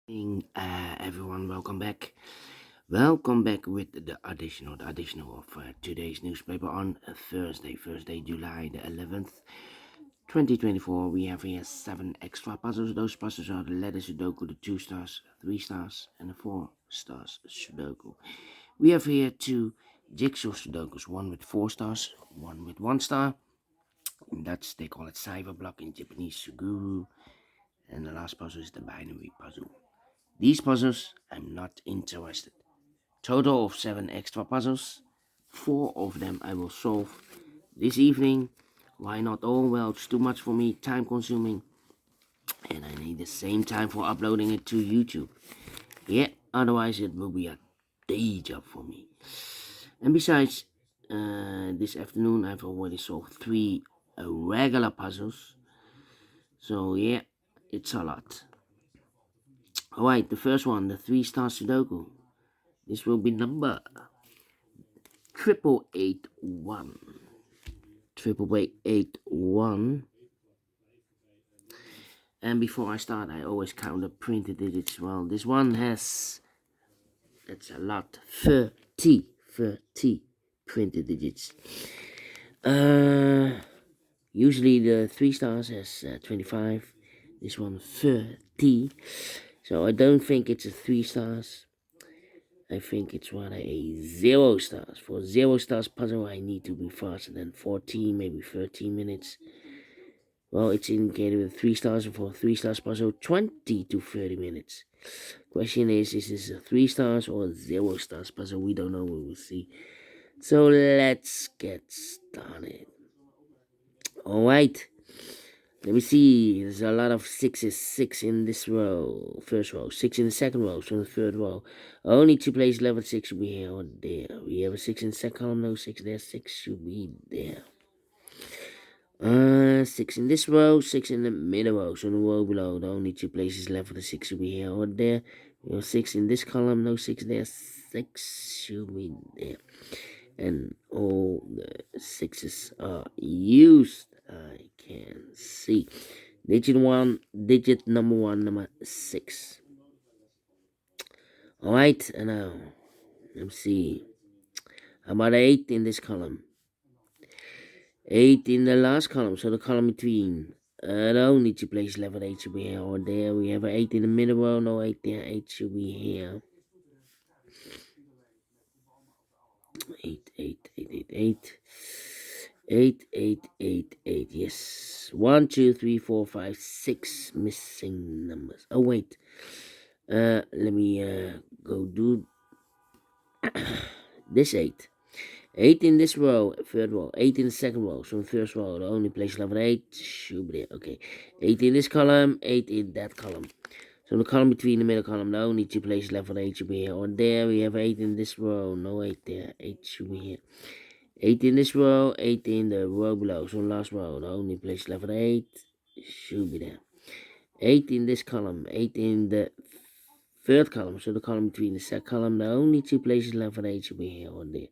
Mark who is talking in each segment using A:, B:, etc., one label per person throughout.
A: Everyone, welcome back. Welcome back with the additional of today's newspaper on Thursday, July the 11th, 2024. We have here 7 extra puzzles. Those puzzles are the letter Sudoku, the 2 stars, 3 stars, and the 4 stars Sudoku. We have here 2 jigsaw Sudokus, one with 4 stars, one with 1 star. In Dutch, they call it cyber block, in Japanese, Suguru. And the last puzzle is the binary puzzle. These puzzles, I'm not interested. Total of 7 extra puzzles. 4 of them I will solve this evening. Why not all? Well, it's too much for me, time consuming. And I need the same time for uploading it to YouTube. Yeah, otherwise it will be a day job for me. And besides, this afternoon I've already solved 3 regular puzzles. So yeah, it's a lot. Alright, the first one, the 3 star Sudoku. This will be number 8881. 8881. And before I start, I always count the printed digits. Well, this one has, that's a lot, 30 printed digits. Usually the 3 stars has 25. This one 30. So I don't think it's a 3 stars. I think it's rather a 0 stars. For 0 stars puzzle, I need to be faster than 14, maybe 13 minutes. Well, it's indicated with 3 stars, and for 3 stars puzzle, 20 to 30 minutes. Question is this a 3 stars or a 0 stars puzzle? We don't know, we will see. So let's get started. Alright. Let me see. There's a lot of sixes. 6 in this row. First row. 6 in the second row. So in the third row. Only 2 places level 6 should be here or there. We have a 6 in the second column. No 6 there. 6 should be there. 6 in this row. 6 in the middle row. So in the row below. The only 2 places left for the 6 should be here or there. We have 6 in this column. No 6 there. 6 should be there. And all the 6s are used. I can see. Digit number 1, number 6. Alright, and now, let's see. How about 8 in this column? 8 in the last column, so the column between. The only 2 places left, 8 should be here or there. We have an 8 in the middle row, no 8 there, 8 should be here. 8, 8, 8, 8, 8. 8, 8, 8, 8. Yes. 1, 2, 3, 4, 5, 6 missing numbers. Oh, wait. Let me go do this 8. 8 in this row, third row. 8 in the second row. So in the first row, the only place level 8 should be there. Okay. 8 in this column, 8 in that column. So the column between the middle column, the only 2 places level 8 should be here. Or there, we have 8 in this row. No 8 there. 8 should be here. 8 in this row, 8 in the row below. So last row, the only place left for 8 should be there. 8 in this column, 8 in the third column. So the column between the second column, the only 2 places left for 8 should be here or there.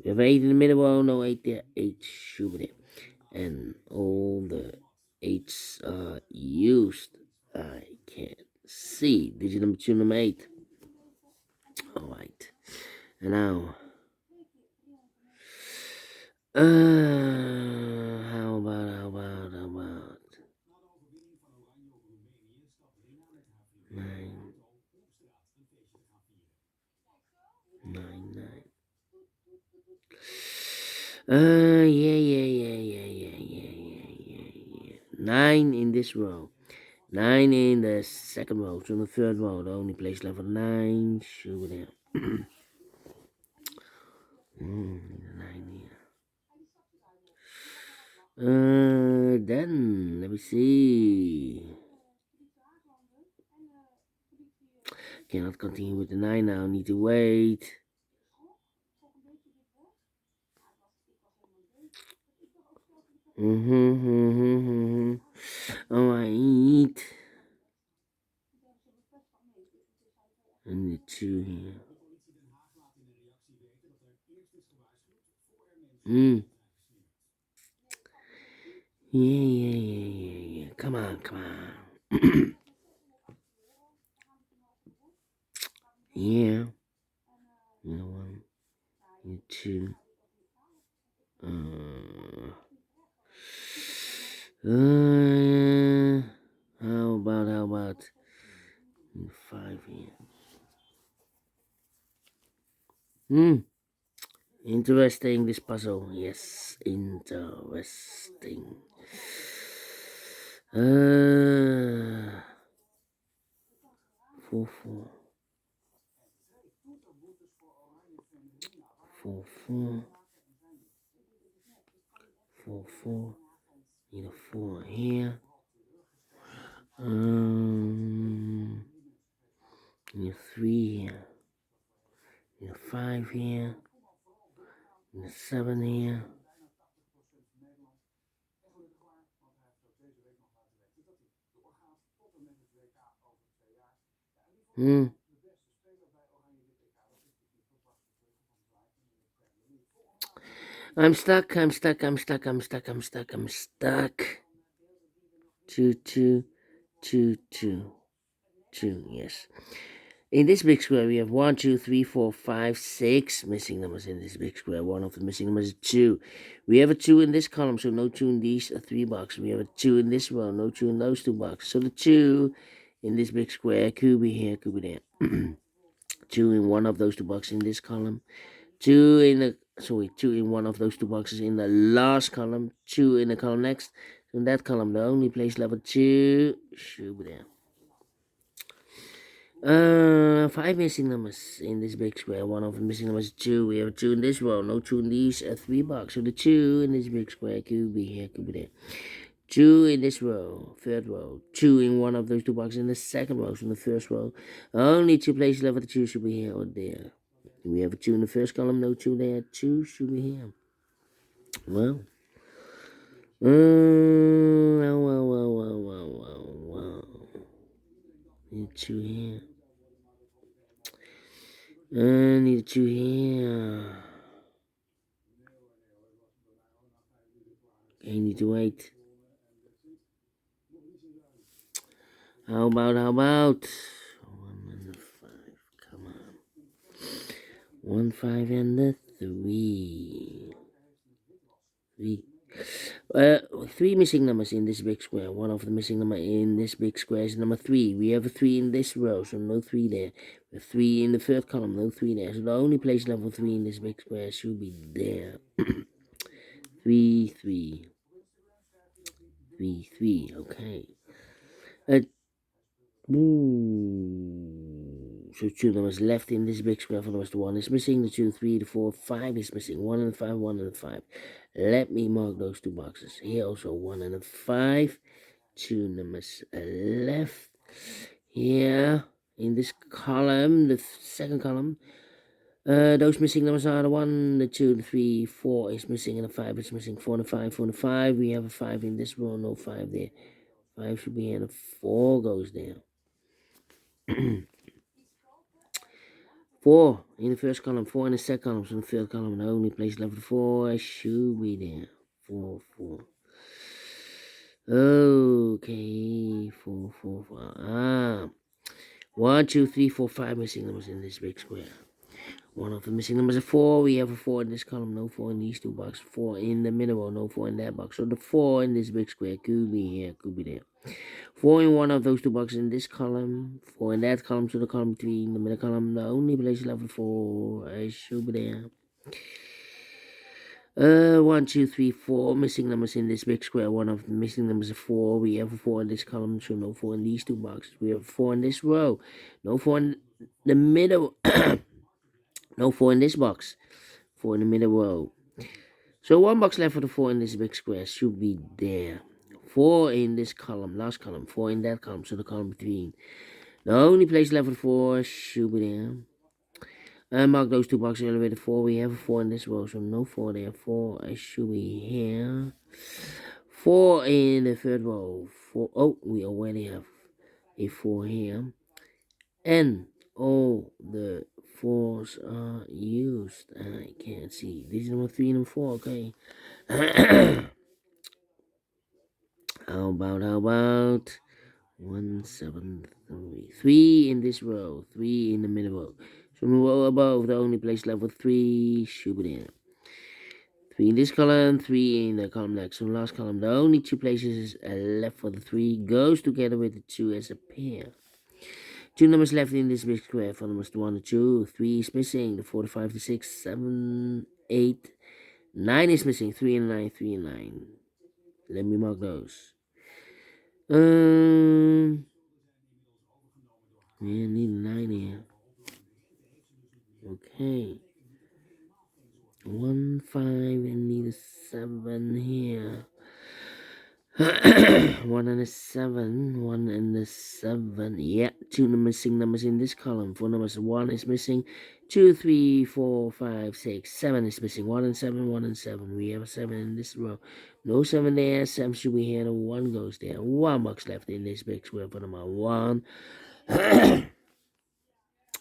A: We have 8 in the middle row, no 8 there, 8 should be there. And all the 8s are used. I can't see. Digit number 2, number 8. Alright. And now, how about 9, 9, 9. Yeah. 9 in this row. 9 in the second row. So in the third row, the only place left for 9 should be there. 9 here. Then let me see. Cannot continue with the 9 now. Need to wait. Alright. And the 2 here. Yeah. Come on. here. You know, one, you two. How about five here? Interesting, this puzzle. Yes, interesting. Uh, 4 4 4 4 4 4. Need a 4 here. Need a 3 here. Need a 5 here. Need a 7 here. I'm stuck. Two, two, two, two, two. Yes. In this big square, we have 1, 2, 3, 4, 5, 6 missing numbers in this big square. One of the missing numbers is 2. We have a 2 in this column, so no 2 in these 3 boxes. We have a 2 in this row, no 2 in those 2 boxes. So the 2 in this big square could be here, could be there. 2 in one of those 2 boxes in this column. 2 in one of those 2 boxes in the last column. 2 in the column next. So in that column, the only place level 2 should be there. 5 missing numbers in this big square. One of the missing numbers is 2. We have a 2 in this row, no 2 in these 3 boxes. So the 2 in this big square could be here, could be there. 2 in this row, third row. 2 in one of those 2 boxes in the second row. So in the first row, only 2 places left for the 2 should be here or there. We have a 2 in the first column, no 2 there. 2 should be here. Well. Well. Need 2 here. Need 2 here. Okay, need to wait. How about? 1 and 5. Come on. 1, 5 and the 3. 3. 3 missing numbers in this big square. One of the missing number in this big square is number 3. We have a 3 in this row, so no 3 there. A 3 in the third column, no 3 there. So the only place level 3 in this big square should be there. 3, 3. 3, 3. Okay. So 2 numbers left in this big square. For numbers, the 1 is missing, the 2, 3, the 4, 5 is missing. 1 and 5, 1 and 5. Let me mark those 2 boxes. Here also 1 and 5. 2 numbers left. Here in this column, the second column, those missing numbers are the 1, the 2, the 3, 4 is missing, and the 5 is missing. 4 and 5, 4 and 5. We have a 5 in this row, no 5 there. 5 should be here, and the 4 goes there. 4 in the first column, 4 in the second column, so the third column, the only place left for 4 should be there. 4, 4. Okay, 4, 4, 4. 1, 2, 3, 4, 5 missing numbers in this big square. One of the missing numbers is 4. We have a 4 in this column, no 4 in these 2 boxes. 4 in the middle, no 4 in that box. So the 4 in this big square could be here, could be there. 4 in one of those 2 boxes in this column. 4 in that column, so the column 3 in the middle column. The only place left for 4 should be there. 1, 2, 3, 4 missing numbers in this big square. One of the missing numbers is 4. We have a 4 in this column, so no 4 in these 2 boxes. We have a 4 in this row, no 4 in the middle. No 4 in this box. 4 in the middle row. So 1 box left for the 4 in this big square should be there. 4 in this column, last column. 4 in that column, so the column between. The only place left for the 4 should be there. And mark those 2 boxes elevated 4. We have a 4 in this row, so no 4 there. 4 should be here. 4 in the third row. 4. Oh, we already have a 4 here. And all the 4s are used. I can't see. This is number 3 and 4. Okay. How about 1, 7, 3. 3 in this row, 3 in the middle row. So in the row above, the only place left with 3 should be there. 3 in this column, 3 in the column next. So the last column, the only 2 places left for the 3 goes together with the 2 as a pair. 2 numbers left in this big square for numbers 1 and 2. 3 is missing. The 4 to 5 to 6, 7, 8, 9 is missing. 3 and 9, 3 and 9. Let me mark those. Yeah, I need a 9 here. Okay. 1, 5, and need a 7 here. 1 and a 7, 1 and a 7. Yeah, 2 missing numbers in this column. 4 numbers, 1 is missing. 2, 3, 4, 5, 6, 7 is missing. 1 and 7, 1 and 7. We have a 7 in this row. No 7 there. 7 should be here. No 1 goes there. 1 box left in this big square for number 1.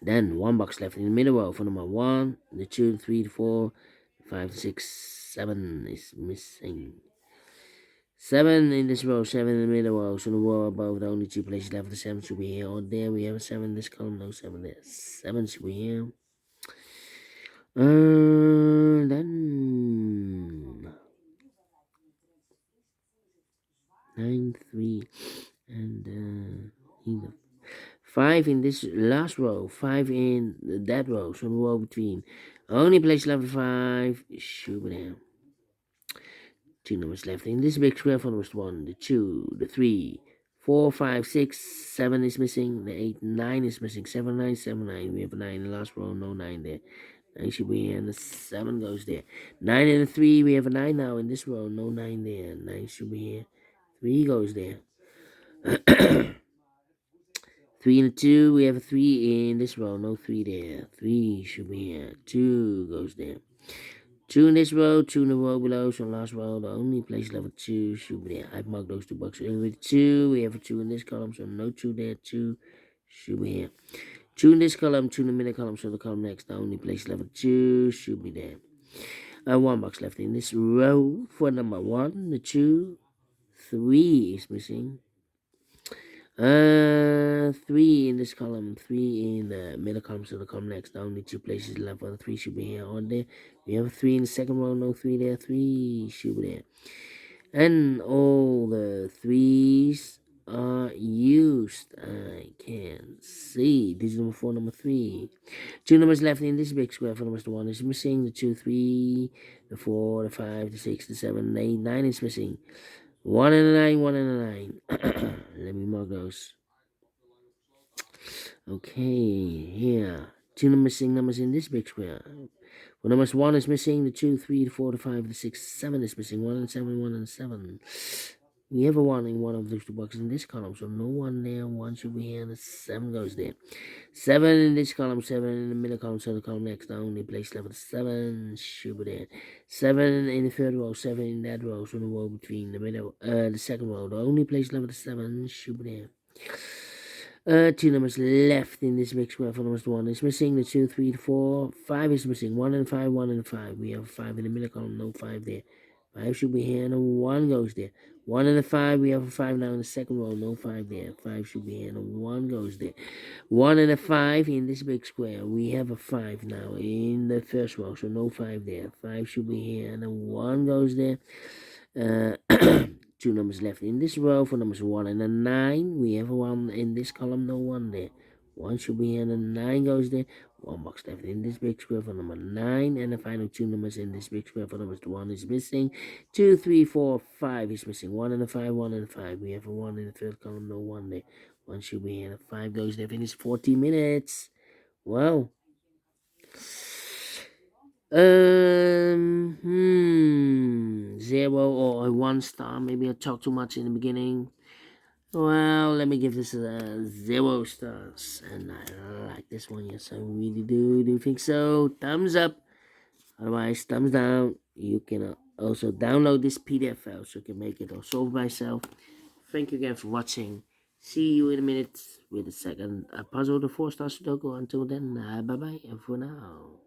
A: Then 1 box left in the middle row for number 1. The 2, the 3, the 4, 5, 6, 7 is missing. 7 in this row, 7 in the middle row. So the row above, the only 2 places left for the 7 should be here or there. We have a 7 in this column, no 7 there. 7 should be here. Then 9, 3, and 5 in this last row, 5 in that row. So the row between. Only place left for 5 should be there. 2 numbers left in this big square for numbers 1, the 2, the 3, 4, 5, 6, 7 is missing, the 8, 9 is missing, 7, 9, 7, 9. We have a 9 in the last row, no 9 there. 9 should be here, and the 7 goes there. 9 and the 3, we have a 9 now in this row, no 9 there. 9 should be here, 3 goes there. 3 and the 2, we have a 3 in this row, no 3 there. 3 should be here, 2 goes there. 2 in this row, 2 in the row below, so last row, the only place level 2 should be there. I've marked those 2 boxes. And with 2, we have a 2 in this column, so no 2 there, 2 should be here. 2 in this column, 2 in the middle column, so the column next, the only place level 2 should be there. 1 box left in this row for number 1, the 2, 3 is missing. 3 in this column, 3 in the middle column, so the column next, the only 2 places left for the 3 should be here or there. We have a 3 in the second row, no 3 there, 3 should be there. And all the 3s are used. I can see. This is number 4, number 3. 2 numbers left in this big square for numbers 1 is missing. The 2, 3, the 4, the 5, the 6, the 7, the 8, 9 is missing. 1 and a 9, 1 and a 9. Let me mark those. Okay, here. 2 missing numbers in this big square. Well, numbers 1 is missing. The 2, 3, the 4, the 5, the 6, 7 is missing. 1 and 7, 1 and 7. We have a 1 in one of those 2 boxes in this column, so no 1 there. 1 should be here, and the 7 goes there. 7 in this column, 7 in the middle column, so the column next, the only place left 7 should be there. 7 in the third row, 7 in that row, so the row between the middle, the second row, the only place left 7 should be there. 2 numbers left in this big square for numbers 1 is missing. The 2, 3, 4, 5 is missing. 1 and 5, 1 and 5. We have 5 in the middle column, no 5 there. 5 should be here, no 1 goes there. 1 and a 5, we have a 5 now in the second row, no 5 there. 5 should be here, no 1 goes there. 1 and a 5 in this big square. We have a 5 now in the first row, so no 5 there. 5 should be here, and a 1 goes there. 2 numbers left in this row for numbers 1 and a 9. We have a 1 in this column, no 1 there. 1 should be here, and a 9 goes there. 1 box left in this big square for number 9, and the final 2 numbers in this big square for numbers 1 is missing. 2, 3, 4, 5 is missing. 1 and a 5, 1 and a 5. We have a 1 in the third column, no 1 there. 1 should be here, and a 5 goes there. Finish 40 minutes. Wow. 0 or a 1 star. Maybe I talked too much in the beginning. Well, let me give this a 0 stars, and I like this one. Yes, I really do think so. Thumbs up. Otherwise, thumbs down. You can also download this PDF file so you can make it or solve by yourself. Thank you again for watching. See you in a minute with the second puzzle, the 4 Stars Sudoku. Until then, bye bye and for now.